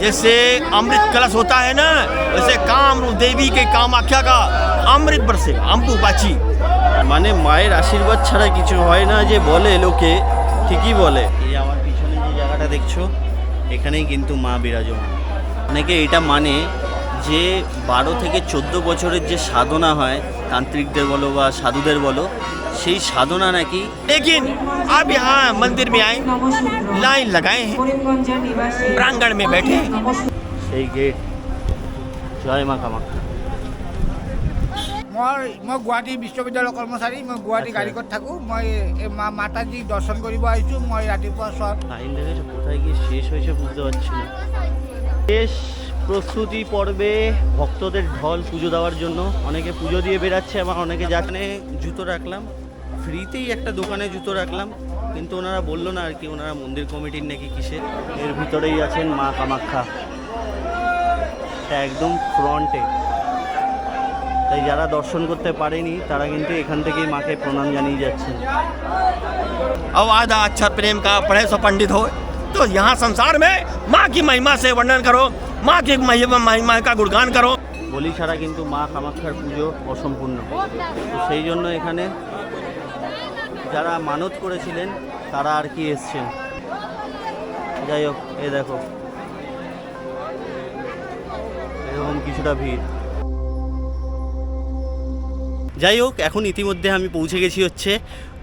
जैसे अमृत कलश होता है ना, वैसे कामरूप देवी के कामाख्या का अमृत बरसे अम्बु बाची। মানে মায়ের আশীর্বাদ ছাড়া কিছু হয় না যে বলে লোকে, ঠিকই বলে। এই যে আমার পিছনে যে জায়গাটা দেখছো, এখানেই কিন্তু মা বিরাজমান। অনেকে এটা মানে যে 12 থেকে 14 বছরের যে সাধনা হয়, তান্ত্রিকদের বলো বা সাধুদের বলো, সেই সাধনা নাকি। लेकिन आप यहाँ मंदिर में आए, लाइन लगाए हैं, प्रांगण में बैठे हैं। সেই গেট। জয় মা কামাখ্যা। মই গুৱাহাটী বিশ্ববিদ্যালয়ৰ কৰ্মচাৰী। মই গুৱাহাটী গাড়ীত থাকোঁ। মই মাতাজীক দৰ্শন কৰিব আহিছোঁ। মই ৰাতিপুৱা লাইন দেখেছো কোথায় গিয়ে শেষ হয়েছে বুঝতে পারছি না। শেষ প্রস্তুতি পর্বে ভক্তদের ঢল পুজো দেওয়ার জন্য। অনেকে পুজো দিয়ে বেরাচ্ছে, আবার অনেকে যাচ্ছে। জুতো রাখলাম ফ্রিতেই, একটা দোকানে জুতো রাখলাম, কিন্তু ওনারা বললো না আর কি, ওনারা মন্দির কমিটির নাকি কিসে। এর ভিতরেই আছেন মা কামাখ্যা, এটা একদম ফ্রন্টে। তাই যারা দর্শন করতে পারেনি তারা কিন্তু এখান থেকেই মাকে প্রণাম জানিয়ে যাচ্ছেন। अब आधा अक्षर प्रेम का पढ़े सो पंडित हो, तो यहाँ संसार में माँ की महिमा से वर्णन करो, माँ की महिमा का गुणगान करो। বলি ছাড়া কিন্তু মা কামাখ্যার পুজো অসম্পূর্ণ। তো সেই জন্য এখানে যারা মানত করেছিলেন তারা আর কি এসছেন। যাই হোক, এই দেখো এরকম কিছুটা ভিড়। যাই হোক, এখন ইতিমধ্যে আমি পৌঁছে গেছি হচ্ছে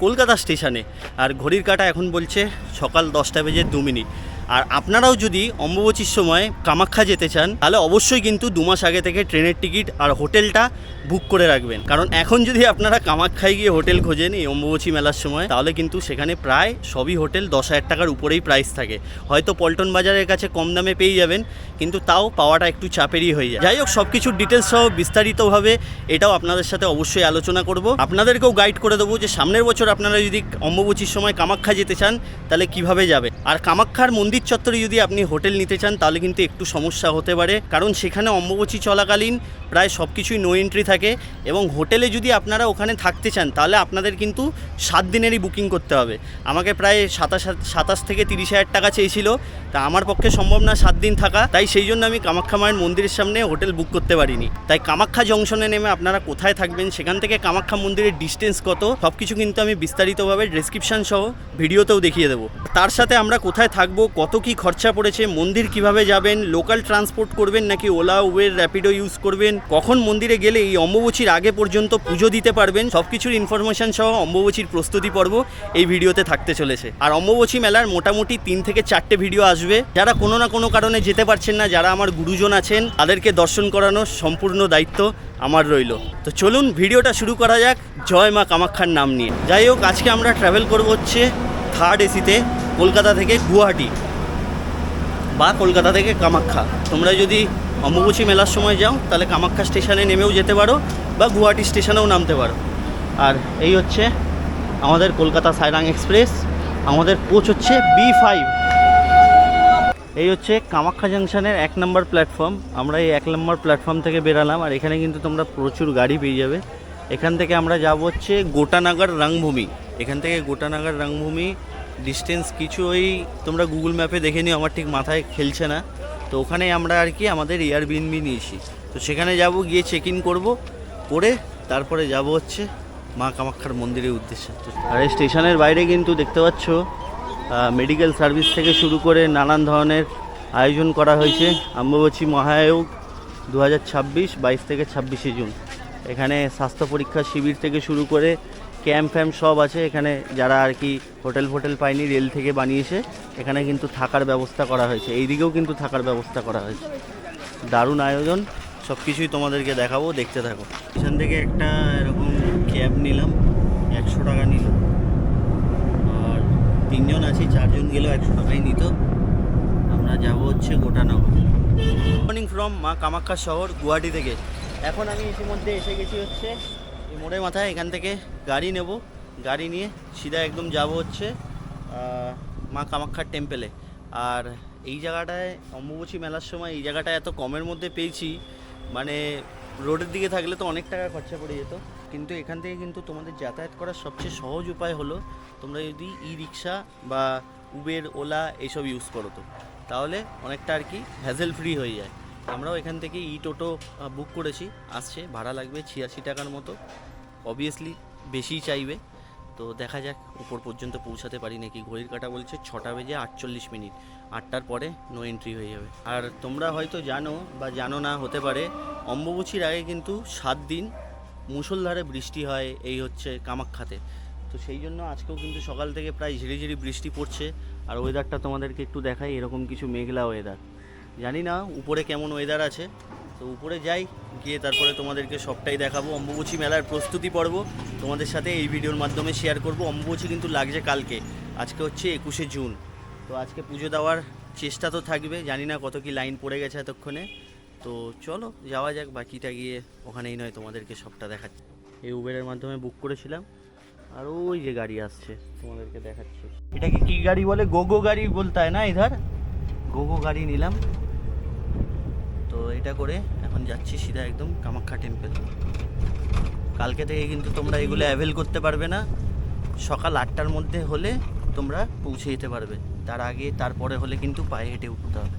কলকাতা স্টেশনে। আর ঘড়ির কাঁটা এখন বলছে সকাল 10টা বেজে 2 মিনিট। আর আপনারাও যদি অম্বুবাচীর সময় কামাখ্যা যেতে চান, তাহলে অবশ্যই কিন্তু 2 মাস আগে থেকে ট্রেনের টিকিট আর হোটেলটা বুক করে রাখবেন। কারণ এখন যদি আপনারা কামাখ্যায় গিয়ে হোটেল খোঁজেন এই অম্বুবাচী মেলার সময়, তাহলে কিন্তু সেখানে প্রায় সবই হোটেল 10,000 টাকার উপরেই প্রাইস থাকে। হয়তো পল্টন বাজারের কাছে কম দামে পেয়ে যাবেন, কিন্তু তাও পাওয়াটা একটু চাপেরই হয়ে যায়। যাই হোক, সব কিছুর ডিটেলস সহ বিস্তারিতভাবে এটাও আপনাদের সাথে অবশ্যই আলোচনা করব। আপনাদেরকেও গাইড করে দেবো যে সামনের বছর আপনারা যদি অম্বুবাচীর সময় কামাখ্যা যেতে চান তাহলে কিভাবে যাবে। আর কামাখ্যার মন্দির চত্বরে যদি আপনি হোটেল নিতে চান তাহলে কিন্তু একটু সমস্যা হতে পারে, কারণ সেখানে অম্বুবাচী চলাকালীন প্রায় সব কিছুই নো এন্ট্রি থাকে। এবং হোটেলে যদি আপনারা ওখানে থাকতে চান তাহলে আপনাদের কিন্তু 7 দিনেরই বুকিং করতে হবে। আমাকে প্রায় 27 থেকে 30,000 টাকা চেয়েছিল, তা আমার পক্ষে সম্ভব না 7 দিন থাকা। তাই সেই জন্য আমি কামাখ্যা মায়ের মন্দিরের সামনে হোটেল বুক করতে পারিনি। তাই কামাখ্যা জংশনে নেমে আপনারা কোথায় থাকবেন, সেখান থেকে কামাখ্যা মন্দিরের ডিস্টেন্স কত, সব কিছু কিন্তু আমি বিস্তারিতভাবে ডেসক্রিপশন সহ ভিডিওতেও দেখিয়ে দেবো। তার সাথে আমরা কোথায় থাকবো, কত কি খরচা পড়েছে, মন্দির কিভাবে যাবেন, লোকাল ট্রান্সপোর্ট করবেন নাকি ওলা উবের র্যাপিডো ইউজ করবেন, কখন মন্দিরে গেলে এই অম্বুবাচীর আগে পর্যন্ত পুজো দিতে পারবেন, সব কিছুর ইনফরমেশন সহ অম্বুবাচীর প্রস্তুতি পর্ব এই ভিডিওতে থাকতে চলেছে। আর অম্বুবাচী মেলার মোটামুটি 3 থেকে 4টে ভিডিও আসবে। যারা কোনো না কোনো কারণে যেতে পারছেন না, যারা আমার গুরুজন আছেন, তাদেরকে দর্শন করানোর সম্পূর্ণ দায়িত্ব আমার রইল। তো চলুন ভিডিওটা শুরু করা যাক জয় মা কামাখ্যার নাম নিয়ে। যাই হোক, আজকে আমরা ট্রাভেল করব হচ্ছে 3rd এসিতে কলকাতা থেকে গুয়াহাটি বা কলকাতা থেকে কামাখ্যা। তোমরা যদি অম্বুবাচী মেলার সময় যাও তাহলে কামাখ্যা স্টেশনে নেমেও যেতে পারো বা গুয়াহাটি স্টেশনেও নামতে পারো। আর এই হচ্ছে আমাদের কলকাতা সাইরাং এক্সপ্রেস। আমাদের কোচ হচ্ছে B5। এই হচ্ছে কামাখ্যা জাংশনের 1 নম্বর প্ল্যাটফর্ম। আমরা এই 1 নম্বর প্ল্যাটফর্ম থেকে বেরালাম। আর এখানে কিন্তু তোমরা প্রচুর গাড়ি পেয়ে যাবে। এখান থেকে আমরা যাব হচ্ছে গোটানাগার রাংভূমি। এখান থেকে গোটানাগার রাংভূমি ডিস্টেন্স কিছু ওই তোমরা গুগল ম্যাপে দেখে নিও, আমার ঠিক মাথায় খেলছে না। তো ওখানে আমরা আর কি আমাদের এয়ারবিএনবি নিয়েছি। তো সেখানে যাব, গিয়ে চেক ইন করবো, করে তারপরে যাব হচ্ছে মা কামাখ্যার মন্দিরের উদ্দেশ্যে। আর এই স্টেশনের বাইরে কিন্তু দেখতে পাচ্ছ মেডিকেল সার্ভিস থেকে শুরু করে নানান ধরনের আয়োজন করা হয়েছে। অম্বুবাচী মহায়োগ 2026 22 থেকে 26শে জুন। এখানে স্বাস্থ্য পরীক্ষা শিবির থেকে শুরু করে ক্যাম্প ফ্যাম্প সব আছে। এখানে যারা আর কি হোটেল পায়নি, রেল থেকে বানিয়েছে, এখানে কিন্তু থাকার ব্যবস্থা করা হয়েছে। এই দিকেও কিন্তু থাকার ব্যবস্থা করা হয়েছে। দারুণ আয়োজন, সব কিছুই তোমাদেরকে দেখাবো, দেখতে থাকো। এখান থেকে একটা এরকম ক্যাব নিলাম, 100 টাকা নিল। আর 3 জন আছি, 4 জন গেলেও 100 টাকাই নিত। আমরা যাব হচ্ছে গোটানগর। মর্নিং ফ্রম মা কামাখ্যা শহর গুয়াহাটি থেকে। এখন আমি ইতিমধ্যে এসে গেছি হচ্ছে এই মোড়ের মাথায়। এখান থেকে গাড়ি নেব, গাড়ি নিয়ে সিধা একদম যাব হচ্ছে মা কামাখ্যার টেম্পেলে। আর এই জায়গাটায় অম্বুবাচী মেলার সময় এই জায়গাটা এত কমের মধ্যে পেয়েছি, মানে রোডের দিকে থাকলে তো অনেক টাকা খরচা পড়ে যেত। কিন্তু এখান থেকে কিন্তু তোমাদের যাতায়াত করার সবচেয়ে সহজ উপায় হলো তোমরা যদি ই রিক্সা বা উবের, ওলা এইসব ইউজ করো। তো তাহলে অনেকটা আর কি হ্যাজেল ফ্রি হয়ে যায়। আমরাও এখান থেকে ই টোটো বুক করেছি, আসছে, ভাড়া লাগবে 86 টাকার মতো। অবভিয়াসলি বেশিই চাইবে, তো দেখা যাক উপর পর্যন্ত পৌঁছাতে পারি নাকি। ঘড়ির কাঁটা বলছে 6টা বেজে 48 মিনিট, 8টার পরে নো এন্ট্রি হয়ে যাবে। আর তোমরা হয়তো জানো বা জানো না হতে পারে, অম্বুবাচীর আগে কিন্তু 7 দিন মুষলধারে বৃষ্টি হয় এই হচ্ছে কামাখ্যাতে। তো সেই জন্য আজকেও কিন্তু সকাল থেকে প্রায় ঝিরিঝিরি বৃষ্টি পড়ছে। আর ওয়েদারটা তোমাদেরকে একটু দেখাই, এরকম কিছু মেঘলা ওয়েদার। জানি না উপরে কেমন ওয়েদার আছে, তো উপরে যাই, গিয়ে তারপরে তোমাদেরকে সবটাই দেখাবো। অম্বুবাচী মেলার প্রস্তুতি পর্ব তোমাদের সাথে এই ভিডিওর মাধ্যমে শেয়ার করব। অম্বুবাচী কিন্তু লাগছে কালকে, আজকে হচ্ছে 21শে জুন। তো আজকে পুজো দেওয়ার চেষ্টা তো থাকবে, জানি না কত কি লাইন পড়ে গেছে এতক্ষণে। তো চলো যাওয়া যাক, বাকিটা গিয়ে ওখানেই নয় তোমাদেরকে সবটা দেখাচ্ছি। এই উবেরের মাধ্যমে বুক করেছিলাম, আর ওই যে গাড়ি আসছে তোমাদেরকে দেখাচ্ছি। এটাকে কি গাড়ি বলে? গোগো গাড়ি বলতে হয় না ইধার, গোগো গাড়ি নিলাম। তো এটা করে এখন যাচ্ছি সিধা একদম কামাখ্যা টেম্পল। কালকে থেকে কিন্তু তোমরা এগুলো অ্যাভেল করতে পারবে না, সকাল 8টার মধ্যে হলে তোমরা পৌঁছে যেতে পারবে। তার আগে তারপরে হলে কিন্তু পায়ে হেঁটে উঠতে হবে।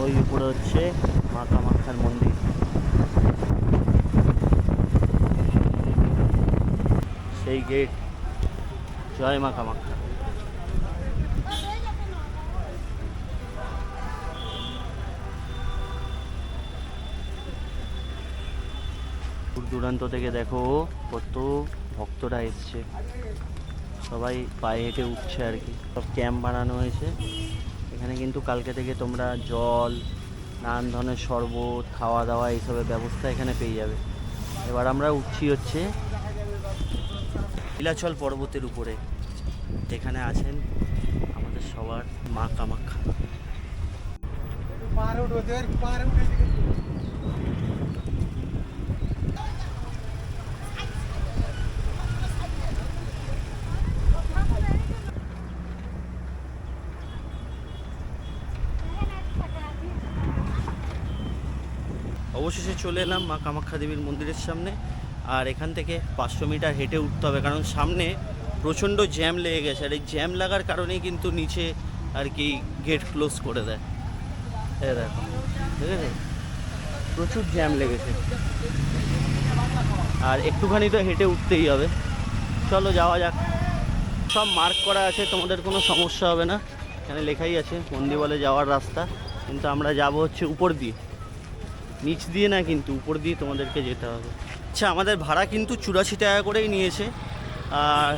ওই উপরে হচ্ছে মা কামাখ্যার মন্দির। সেই গেট, জয় মা কামাখ্যা। দূর দূরান্ত থেকে দেখো কত ভক্তরা এসছে, সবাই পায়ে হেঁটে উঠছে আর কি। সব ক্যাম্প বানানো হয়েছে এখানে, কিন্তু কালকে থেকে তোমরা জল, নানান ধরনের শরবত, খাওয়া দাওয়া এইসবের ব্যবস্থা এখানে পেয়ে যাবে। এবার আমরা উঠছি হচ্ছে নীলাচল পর্বতের উপরে। এখানে আছেন আমাদের সবার মা কামাখ্যা। অবশেষে চলে এলাম মা কামাখ্যা দেবীর মন্দিরের সামনে। আর এখান থেকে 500 মিটার হেঁটে উঠতে হবে, কারণ সামনে প্রচণ্ড জ্যাম লেগে গেছে। আর এই জ্যাম লাগার কারণেই কিন্তু নিচে আর কি গেট ক্লোজ করে দেয়। দেখো, ঠিক আছে, প্রচুর জ্যাম লেগেছে। আর একটুখানি তো হেঁটে উঠতেই হবে। চলো যাওয়া যাক। সব মার্ক করা আছে, তোমাদের কোনো সমস্যা হবে না। এখানে লেখাই আছে মন্দিবলে যাওয়ার রাস্তা, কিন্তু আমরা যাব হচ্ছে উপর দিয়ে, নিচ দিয়ে না, কিন্তু উপর দিয়ে তোমাদেরকে যেতে হবে। আচ্ছা, আমাদের ভাড়া কিন্তু 84 টাকা করেই নিয়েছে। আর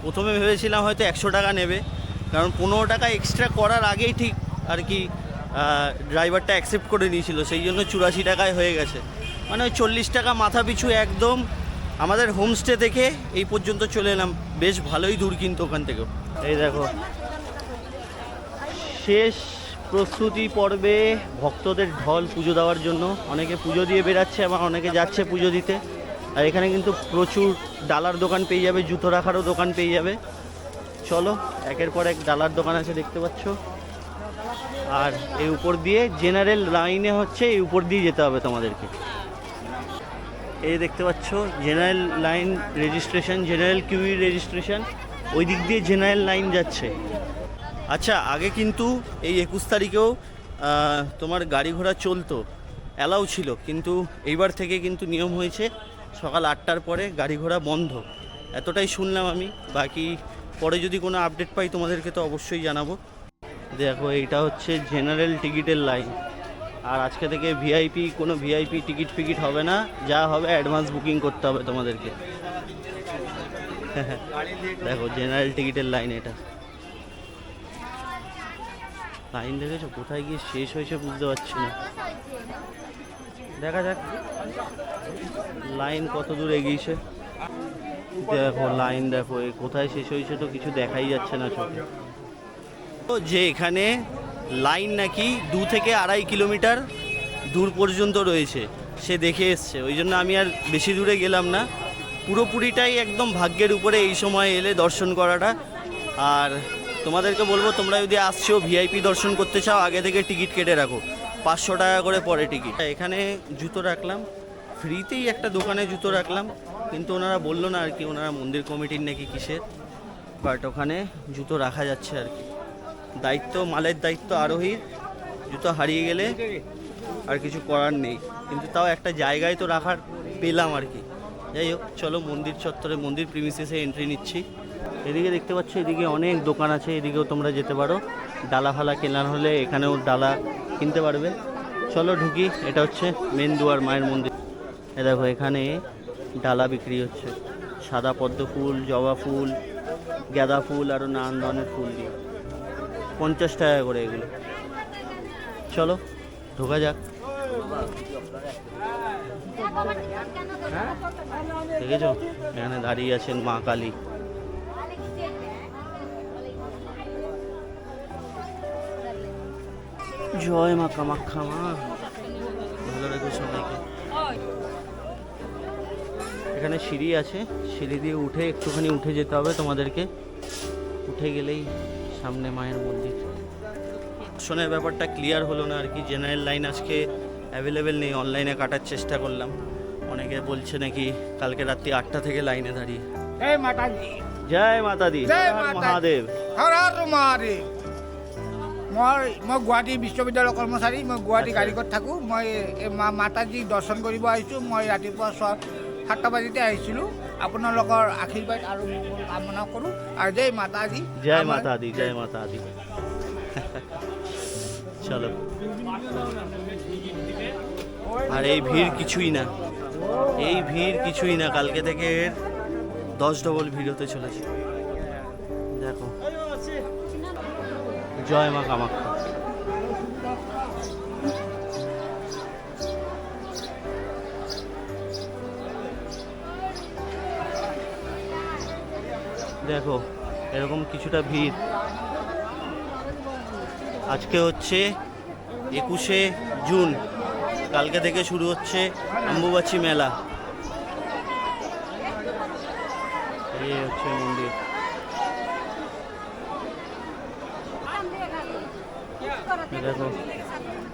প্রথমে ভেবেছিলাম হয়তো 100 টাকা নেবে, কারণ 15 টাকা এক্সট্রা করার আগেই ঠিক আর কি ড্রাইভারটা অ্যাকসেপ্ট করে নিয়েছিল, সেই জন্য 84 টাকায় হয়ে গেছে। মানে ওই 40 টাকা মাথা পিছু একদম। আমাদের হোমস্টে থেকে এই পর্যন্ত চলে এলাম, বেশ ভালোই দূর কিন্তু ওখান থেকেও। এই দেখো, শেষ প্রস্তুতি পর্বে ভক্তদের ঢল পুজো দেওয়ার জন্য। অনেকে পুজো দিয়ে বেরাচ্ছে, আবার অনেকে যাচ্ছে পুজো দিতে। আর এখানে কিন্তু প্রচুর ডালার দোকান পেয়ে যাবে, জুতো রাখারও দোকান পেয়ে যাবে। চলো, একের পর এক ডালার দোকান আছে দেখতে পাচ্ছ। আর এই উপর দিয়ে জেনারেল লাইনে হচ্ছে, এই উপর দিয়ে যেতে হবে তোমাদেরকে। এই দেখতে পাচ্ছ general line registration, general kiwi registration, ওই দিক দিয়ে জেনারেল লাইন যাচ্ছে। আচ্ছা, আগে কিন্তু এই 21 তারিখেও তোমার গাড়ি ঘোড়া চলতো, অ্যালাউ ছিল, কিন্তু এইবার থেকে কিন্তু নিয়ম হয়েছে সকাল 8টার পরে গাড়ি ঘোড়া বন্ধ। এতটাই শুনলাম আমি, বাকি পরে যদি কোনো আপডেট পাই তোমাদেরকে তো অবশ্যই জানাবো। দেখো, এইটা হচ্ছে জেনারেল টিকিটের লাইন। আর আজকে থেকে কোনো ভিআইপি টিকিট ফিকিট হবে না, যা হবে অ্যাডভান্স বুকিং করতে হবে তোমাদেরকে। দেখো জেনারেল টিকিটের লাইন, এটা লাইন দেখেছো কোথায় গিয়ে শেষ হয়েছে বুঝতে পারছি না। দেখা যাক লাইন কত দূর এগিয়েছে। দেখো লাইন, দেখো কোথায় শেষ হয়েছে তো কিছু দেখাই যাচ্ছে না চোখে। যে এখানে লাইন নাকি 2 থেকে 2.5 কিলোমিটার দূর পর্যন্ত রয়েছে, সে দেখে এসছে। ওই জন্য আমি আর বেশি দূরে গেলাম না। পুরোপুরিটাই একদম ভাগ্যের উপরে এই সময় এলে দর্শন করাটা। আর তোমাদেরকে বলবো, তোমরা যদি আসছো ভিআইপি দর্শন করতে চাও, আগে থেকে টিকিট কেটে রাখো। 500 টাকা করে পরে টিকিট। এখানে জুতো রাখলাম, ফ্রিতেই একটা দোকানে জুতো রাখলাম, কিন্তু ওনারা বললো না আর কি, ওনারা মন্দির কমিটির নাকি কিসের, বাট ওখানে জুতো রাখা যাচ্ছে আর কি। দায়িত্ব, মালের দায়িত্ব আরোহীর। জুতো হারিয়ে গেলে আর কিছু করার নেই, কিন্তু তাও একটা জায়গায় তো রাখার পেলাম আর কি। যাই হোক, চলো মন্দির চত্বরে, মন্দির প্রিমিসেসে এন্ট্রি নিচ্ছি। এদিকে দেখতে পাচ্ছ, এদিকে অনেক দোকান আছে, এদিকেও তোমরা যেতে পারো। ডালা ফালা কেনার হলে এখানেও ডালা কিনতে পারবে। চলো ঢুকি। এটা হচ্ছে মেন দুয়ার, মায়ের মন্দির। এ দেখো, এখানে ডালা বিক্রি হচ্ছে, সাদা পদ্ম ফুল, জবা ফুল, গাঁদা ফুল, আরও নানান ধরনের ফুল দিয়ে 50 টাকা করে এগুলো। চলো ঢোকা যাক। দেখেছো, এখানে দাঁড়িয়ে আছেন মা কালী। জয় মা কামাখ্যা মা, ভালো রেখো সবাইকে। এখানে সিঁড়ি আছে, সিঁড়ি দিয়ে উঠে একটুখানি উঠে যেতে হবে তোমাদেরকে। উঠে গেলেই সামনে মায়ের মন্দির। দর্শনের ব্যাপারটা ক্লিয়ার হলো না আর কি। জেনারেল লাইন আজকে অ্যাভেলেবেল নেই, অনলাইনে কাটার চেষ্টা করলাম। অনেকে বলছে নাকি কালকে রাত্রি 8টা থেকে লাইনে দাঁড়িয়ে। জয় মাতাজি, জয় মাতা দি, জয় হর মাতা মহাদেৱ। হৰ হৰ মহাদেৱ। মই গুৱাহাটী বিশ্ববিদ্যালয়ৰ কৰ্মচাৰী। মই গুৱাহাটী আচ্ছা। গাড়ীত থাকোঁ। মই এই মাতাজীক দৰ্শন কৰিব আহিছোঁ। মই ৰাতিপুৱা 7টা বাজিতে আহিছিলোঁ। আপোনালোকৰ আশীৰ্বাদ আৰু মংগল কামনা কৰোঁ। আৰু জয় মাতাজী, জয় মাতা দি, জয় মাতা দি। চলো। আর এই ভিড় কিছুই না, এই ভিড় কিছুই না। কালকে থেকে 10 ডবল ভিড় হতে চলেছে। দেখো, জয় মা কামাখ্যা। দেখো, এরকম কিছুটা ভিড়। আজকে হচ্ছে 21শে জুন, কালকে থেকে শুরু হচ্ছে অম্বুবাচী মেলা। এই হচ্ছে মন্দির। দেখো,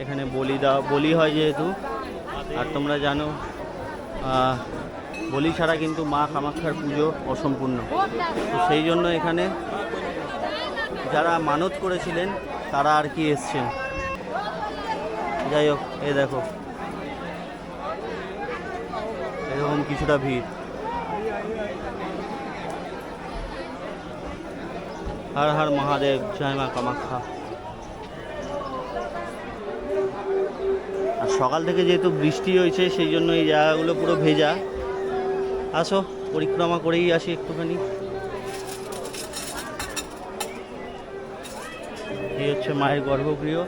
এখানে বলি হয় যেহেতু, আর তোমরা জানো বলি ছাড়া কিন্তু মা কামাখ্যার পুজো অসম্পূর্ণ। তো সেই জন্য এখানে যারা মানত করেছিলেন তারা আর কি এসছেন। যাই হোক, এই দেখো এরকম কিছুটা ভিড়। হর হর মহাদেব, জয় মা কামাখ্যা। আর সকাল থেকে যেহেতু বৃষ্টি হয়েছে, সেই জন্য এই জায়গাগুলো পুরো ভেজা। আসো, পরিক্রমা করেই আসি একটুখানি। এই হচ্ছে মায়ের গর্ভগৃহ।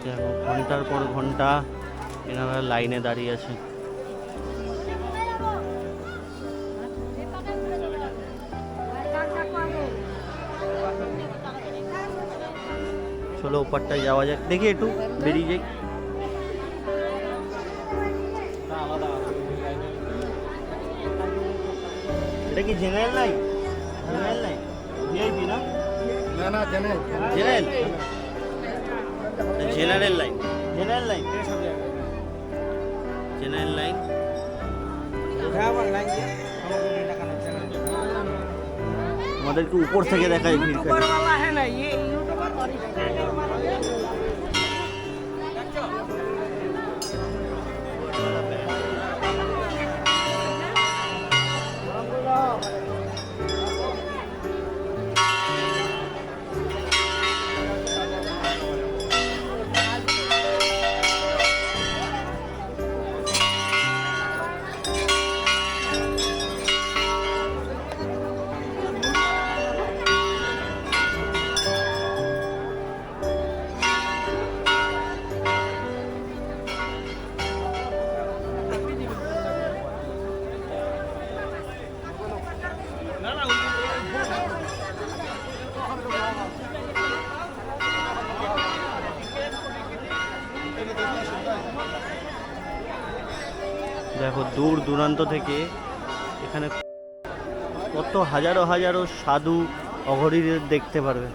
দেখো, ঘন্টার পর ঘন্টা এনারা লাইনে দাঁড়িয়ে আছে। চলো ওপারটায় যাওয়া যাক, দেখি একটু বেরিয়ে যাই। এটা কি general line? General line, VIP না? না general general, general line, general line, general line. আমাদেরকে উপর থেকে দেখায় ভিড় করে। দেখো দূর দূরান্ত থেকে এখানে কত হাজারো হাজারো সাধু অঘরীদের দেখতে পারবে।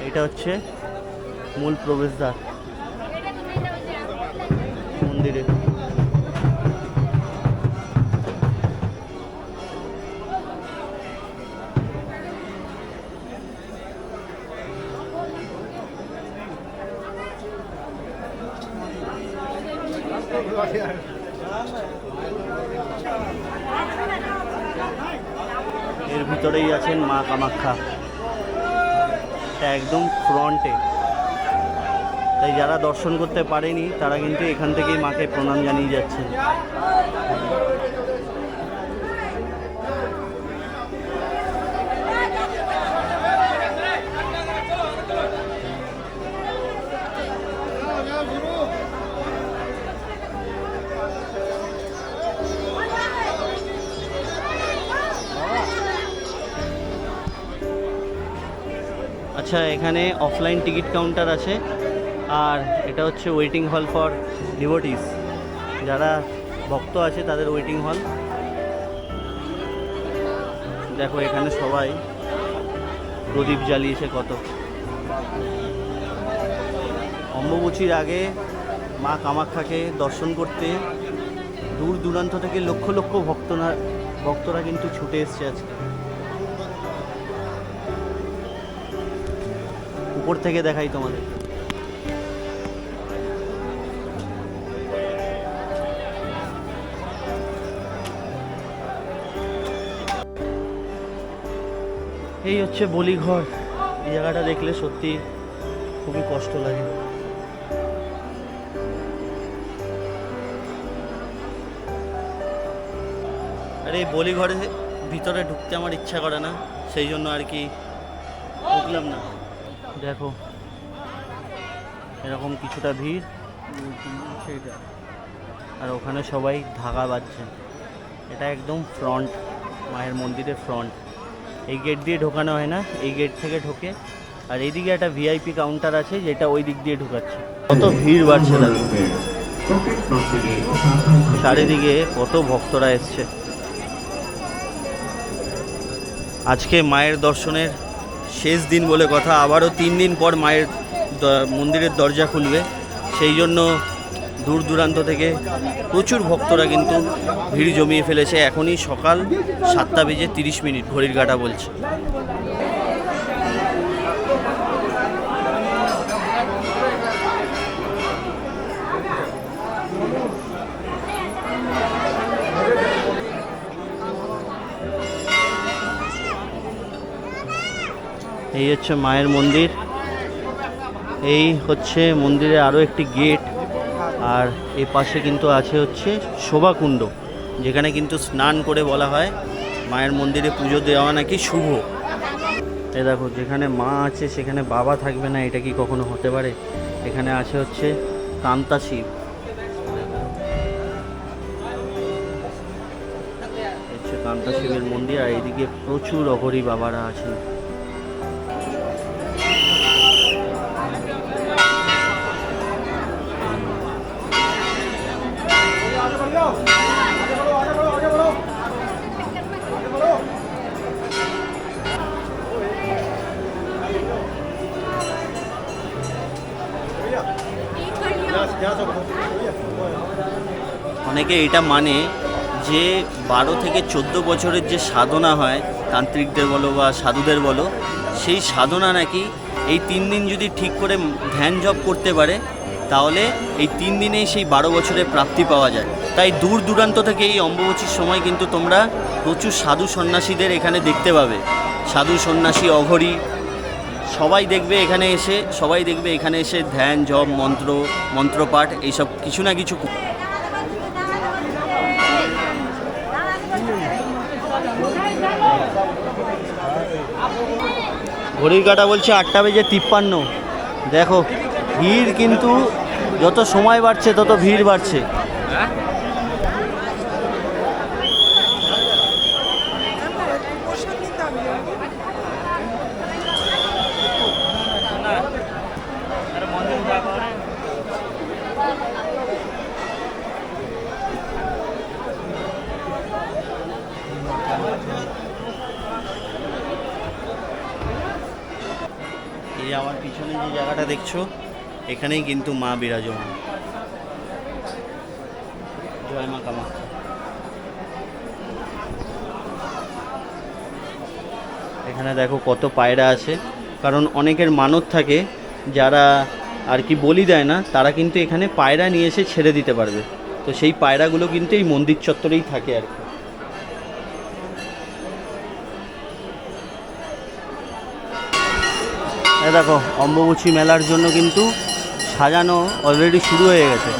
এটা হচ্ছে মূল প্রবেশদ্বার মন্দিরে। এর ভিতরেই আছেন মা কামাখ্যা, এটা একদম ফ্রন্টে। তাই যারা দর্শন করতে পারেনি তারা কিন্তু এখান থেকেই মাকে প্রণাম জানিয়ে যাচ্ছেন। আচ্ছা, এখানে অফলাইন টিকিট কাউন্টার আছে, আর এটা হচ্ছে ওয়েটিং হল ফর ডিভোটিস, যারা ভক্ত আছে তাদের ওয়েটিং হল। দেখো এখানে সবাই প্রদীপ জ্বালিয়েছে কত। অম্বুবাচীর আগে মা কামাখ্যাকে দর্শন করতে দূর দূরান্ত থেকে লক্ষ লক্ষ ভক্তরা কিন্তু ছুটে এসছে আজকে। উপর থেকে দেখাই তোমাদের। এই হচ্ছে বলিঘর। এই জায়গাটা দেখলে সত্যি খুবই কষ্ট লাগে। আর এই বলিঘরের ভিতরে ঢুকতে আমার ইচ্ছা করে না, সেই জন্য আর কি ঢুকলাম না। দেখো এরকম কিছুটা ভিড়, আর ওখানে সবাই ধাগা বাজছে। এটা একদম ফ্রন্ট, মায়ের মন্দিরের ফ্রন্ট। এই গেট দিয়ে ঢোকানো হয় না, এই গেট থেকে ঢোকে। আর এইদিকে একটা ভিআইপি কাউন্টার আছে যেটা ওই দিক দিয়ে ঢোকাচ্ছে। কত ভিড় বাড়ছে না, চারিদিকে কত ভক্তরা এসছে। আজকে মায়ের দর্শনের শেষ দিন বলে কথা, আবারও 3 দিন পর মায়ের মন্দিরের দরজা খুলবে। সেই জন্য দূর দূরান্ত থেকে প্রচুর ভক্তরা কিন্তু ভিড় জমিয়ে ফেলেছে। এখনই সকাল 7:30 ঘড়ির কাঁটা বলছে। এই হচ্ছে মায়ের মন্দির, এই হচ্ছে মন্দিরে আরও একটি গেট। আর এ পাশে কিন্তু আছে হচ্ছে শোভাকুণ্ড, যেখানে কিন্তু স্নান করে বলা হয় মায়ের মন্দিরে পুজো দেওয়া নাকি শুভ। এ দেখো যেখানে মা আছে সেখানে বাবা থাকবে না, এটা কি কখনো হতে পারে? এখানে আছে হচ্ছে কান্তা শিব। হচ্ছে কান্তা শিবের মন্দির, আর এইদিকে প্রচুর অঘরী বাবারা আছেন। অনেকে এটা মানে যে 12 থেকে 14 বছরের যে সাধনা হয়, তান্ত্রিকদের বলো বা সাধুদের বলো, সেই সাধনা নাকি এই 3 দিন যদি ঠিক করে ধ্যান জপ করতে পারে তাহলে এই 3 দিনেই সেই 12 বছরের প্রাপ্তি পাওয়া যায়। তাই দূর দূরান্ত থেকে এই অম্বুবাচীর সময় কিন্তু তোমরা প্রচুর সাধু সন্ন্যাসীদের এখানে দেখতে পাবে। সাধু সন্ন্যাসী অঘরী সবাই দেখবে এখানে এসে ধ্যান জপ মন্ত্রপাঠ এইসব কিছু না কিছু। ঘড়ির কাঁটা বলছে 8:53। দেখো ভিড় কিন্তু যত সময় বাড়ছে তত ভিড় বাড়ছে। যে জায়গাটা দেখছো এখানেই কিন্তু মা বিরাজমান। জয় মা কামাখ্যা। এখানে দেখো কত পায়রা আছে, কারণ অনেকের মানত থাকে যারা আর কি বলি দেয় না, তারা কিন্তু এখানে পায়রা নিয়ে এসে ছেড়ে দিতে পারবে। তো সেই পায়রাগুলো কিন্তু এই মন্দির চত্বরেই থাকে আর কি। দেখো অম্বুবাচী মেলার জন্য কিন্তু সাজানো অলরেডি শুরু হয়ে গেছে।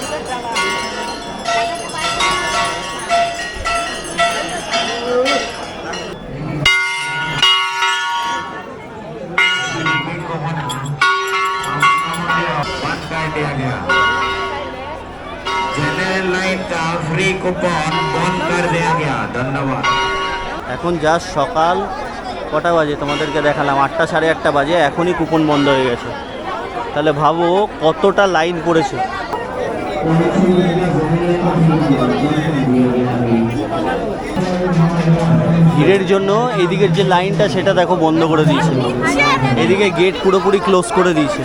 फ्री कूपन बंद कर दिया गया। धन्यवाद। এখন জাস্ট সকাল কটা বাজে তোমাদেরকে দেখালাম, 8টা সাড়ে 8টা বাজে, এখনই কুপন বন্ধ হয়ে গেছে। তাহলে ভাবো কতটা লাইন পড়েছে। ভিড়ের জন্য এদিকের যে লাইনটা সেটা দেখো বন্ধ করে দিয়েছে, এদিকে গেট পুরোপুরি ক্লোজ করে দিয়েছে।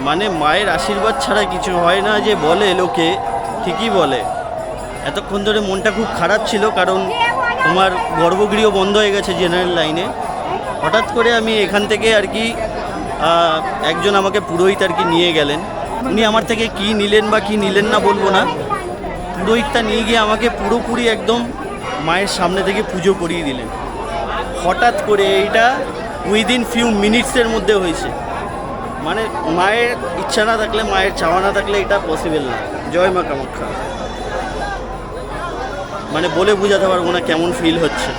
মানে মায়ের আশীর্বাদ ছাড়া কিছু হয় না যে বলে লোকে, ঠিকই বলে। এতক্ষণ ধরে মনটা খুব খারাপ ছিল, কারণ তোমার গর্ভগৃহ বন্ধ হয়ে গেছে জেনারেল লাইনে। হঠাৎ করে আমি এখান থেকে আর কি একজন আমাকে পুরোহিত আর কি নিয়ে গেলেন। উনি আমার থেকে কি নিলেন বা কি নিলেন না বলবো না, পুরোহিতটা নিয়ে গিয়ে আমাকে পুরোপুরি একদম মায়ের সামনে থেকে পুজো করিয়ে দিলেন। হঠাৎ করে এইটা উইদিন ফিউ মিনিটসের মধ্যে হয়েছে। মানে মায়ের ইচ্ছা না থাকলে, মায়ের চাওয়া না থাকলে এটা পসিবল না। জয় মা কামাখ্যা। মানে বলে বোঝাতে পারবো না কেমন ফিল হচ্ছে।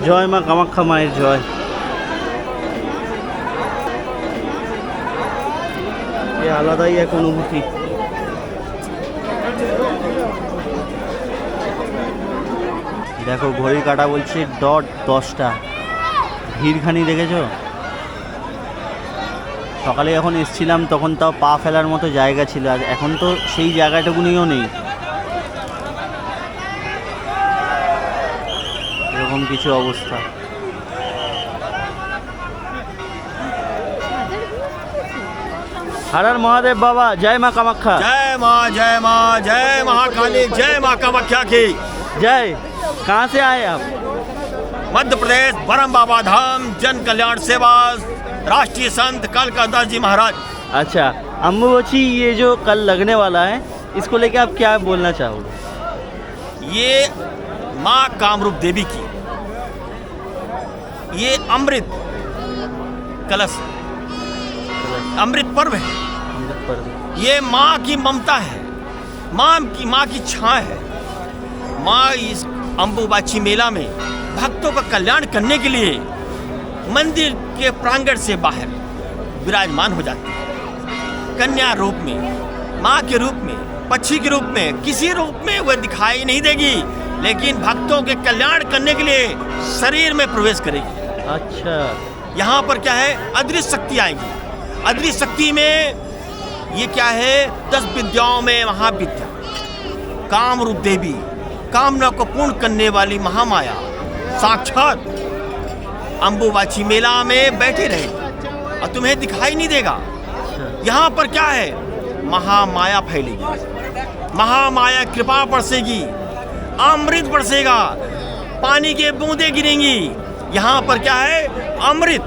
জয় মা কামাখ্যা মায়ের জয়। এ আলাদাই এক অনুভূতি। দেখো ঘড়ির কাঁটা বলছে ডট 10টা। ভিড়খানি দেখেছো? সকালে যখন এসছিলাম তখন তাও পা ফেলার মতো জায়গা ছিল, আর এখন তো সেই জায়গাটুকুনিও নেই। এরকম কিছু অবস্থা। हर हर महादेव बाबा। जय माँ कामाख्या। जय माँ जय महाकाली, जय माँ कामाख्या की जय। कहाँ से आए आप? मध्य प्रदेश बरम बाबा धाम जन कल्याण सेवा राष्ट्रीय संत कलकत्ता जी महाराज। अच्छा, अम्बुबाची ये जो कल लगने वाला है, इसको लेके आप क्या बोलना चाहोगे? ये माँ कामरूप देवी की ये अमृत कलश, अमृत पर्व है। ये माँ की ममता है, माँ की छाँ है। माँ इस अम्बुबाची मेला में भक्तों का कल्याण करने के लिए मंदिर के प्रांगण से बाहर विराजमान हो जाती है। कन्या रूप में, माँ के रूप में, पक्षी के रूप में, किसी रूप में वह दिखाई नहीं देगी, लेकिन भक्तों के कल्याण करने के लिए शरीर में प्रवेश करेगी। अच्छा, यहाँ पर क्या है, अदृश्य शक्ति आएगी। अदृश्य शक्ति में ये क्या है, 10 विद्याओं में महाविद्या कामरूप देवी, कामना को पूर्ण करने वाली महामाया साक्षात अम्बुबाची मेला में बैठे रहे और तुम्हें दिखाई नहीं देगा। यहाँ पर क्या है, महामाया फैलेगी, महामाया कृपा बरसेगी, अमृत बरसेगा, पानी के बूंदे गिरेंगी। यहाँ पर क्या है, अमृत,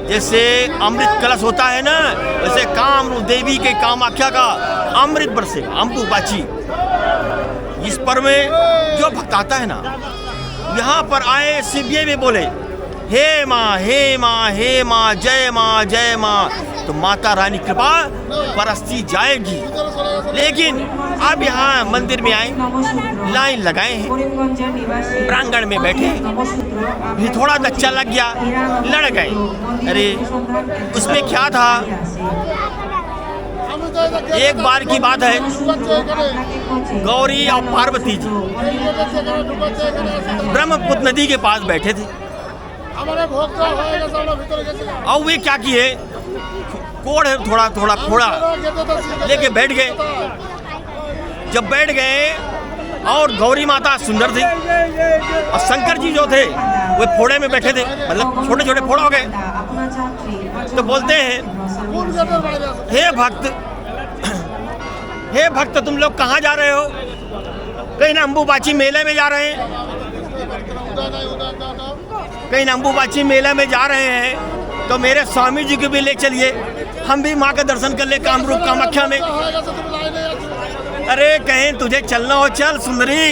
जैसे अमृत कलश होता है ना, वैसे कामरूप देवी के कामाख्या का अमृत बरसेगा। अम्बुबाची इस पर्व में जो भक्त आता है ना, यहाँ पर आए शिविर में बोले हे माँ हे माँ हे माँ, जय माँ जय माँ, तो माता रानी कृपा बरसती जाएगी। लेकिन अब यहाँ मंदिर में आए, लाइन लगाए हैं, प्रांगण में बैठे, भी थोड़ा दच्चा लग गया, लड़ गए। अरे उसमें क्या था, एक बार की बात है, गौरी और पार्वती जी ब्रह्मपुत्र नदी के पास बैठे थे। और वे क्या किए, कोड़ थोड़ा फोड़ा लेके बैठ गए। जब बैठ गए और गौरी माता सुंदर थी और शंकर जी जो थे वो फोड़े में बैठे थे, मतलब छोटे छोटे फोड़ा हो गए। तो बोलते हैं, हे भक्त तुम लोग कहाँ जा रहे हो? कहीं ना अम्बुबाची मेले में जा रहे हैं, कहीं ना अम्बुबाची मेले में जा रहे हैं, तो मेरे स्वामी जी को भी ले चलिए, हम भी माँ का दर्शन कर ले कामरूप कामाख्या में। अरे कहीं तुझे चलना हो चल सुंदरी,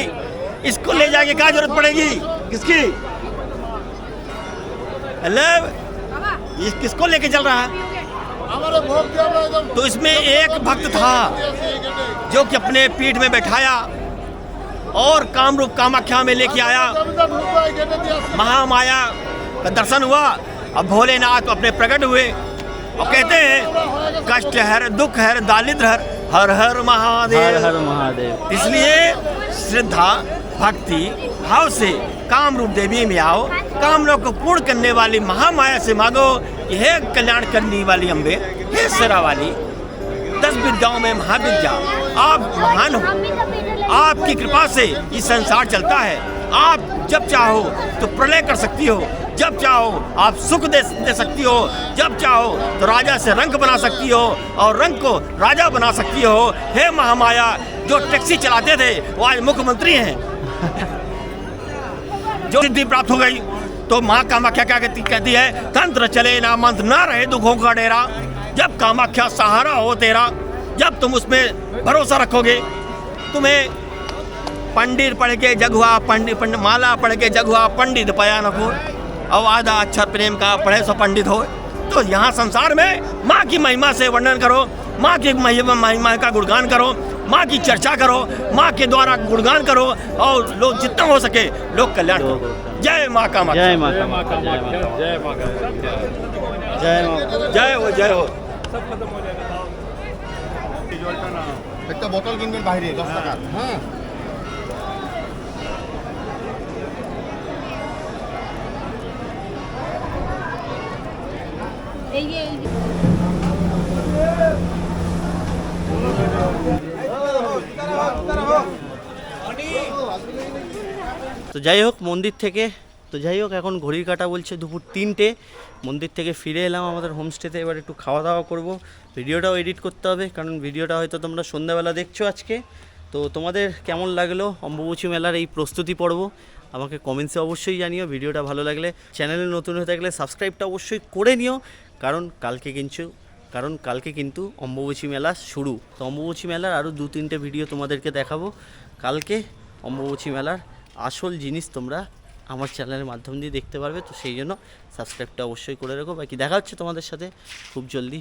इसको ले जाके क्या जरूरत पड़ेगी? किसकी? मतलब ये किसको लेके चल रहा है? तो इसमें एक भक्त था जो कि अपने पीठ में बैठाया और कामरूप कामाख्या में लेके आया। महामाया का दर्शन हुआ, अब भोलेनाथ अपने प्रकट हुए और कहते हैं कष्ट हर दुख हर दारिद्र हर, हर हर महादेव, हर हर महादेव। इसलिए श्रद्धा भक्ति भाव से कामरूप देवी में आओ, कामना को पूर्ण करने वाली महामाया से मांगो। यह कल्याण करने वाली अम्बे, हे सरा वाली 10 विद्याओं में महाविद्या, आप महान हो, आपकी कृपा से ये संसार चलता है। आप जब चाहो तो प्रलय कर सकती हो, जब चाहो आप सुख दे सकती हो, जब चाहो तो राजा से रंक बना सकती हो और रंक को राजा बना सकती हो। हे महामाया, जो टैक्सी चलाते थे वो आज मुख्यमंत्री हैं। जो सिद्धि प्राप्त हो गई तो माँ कामाख्या क्या कहती है, तंत्र चले ना मंत्र ना रहे दुखों का डेरा। जब कामाख्या सहारा हो तेरा, जब तुम उसमें भरोसा रखोगे, तुम्हें पंडित पढ़ के जग हुआ पंडित, माला पढ़ के जग हुआ पंडित पया न को, और आधा अक्षर प्रेम का पढ़े सो पंडित हो। तो यहाँ संसार में माँ की महिमा से वर्णन करो, माँ की महिमा का गुणगान करो, माँ की चर्चा करो, माँ के द्वारा गुणगान करो और लोग जितना हो सके लोग कल्याण करो। जय माँ कामाख्या, जय माँ कामाख्या, जय माँ कामाख्या, जय माँ कामाख्या, जय माँ, जय हो जय हो। একটা বোতল কিনবেন বাইরে 10 টাকা। হ্যাঁ তো যাই হোক মন্দির থেকে, তো যাই হোক এখন ঘড়ির কাঁটা বলছে দুপুর 3টে। মন্দির থেকে ফিরে এলাম আমাদের হোমস্টেতে, এবার একটু খাওয়া দাওয়া করব। ভিডিওটাও এডিট করতে হবে কারণ ভিডিওটা হয়তো তোমরা সন্ধ্যাবেলা দেখছো আজকে। তো তোমাদের কেমন লাগলো অম্বুবাচী মেলার এই প্রস্তুতি পর্ব আমাকে কমেন্টসে অবশ্যই জানিও। ভিডিওটা ভালো লাগলে, চ্যানেলে নতুন হয়ে থাকলে সাবস্ক্রাইবটা অবশ্যই করে নিও, কারণ কালকে কিন্তু অম্বুবাচী মেলা শুরু। তো অম্বুবাচী মেলার আরও 2-3টে ভিডিও তোমাদেরকে দেখাবো কালকে। অম্বুবাচী মেলার আসল জিনিস তোমরা আমার চ্যানেলের মাধ্যম দিয়ে দেখতে পারবে। তো সেই জন্য সাবস্ক্রাইবটা অবশ্যই করে রাখো। বাকি দেখা হচ্ছে তোমাদের সাথে খুব জলদি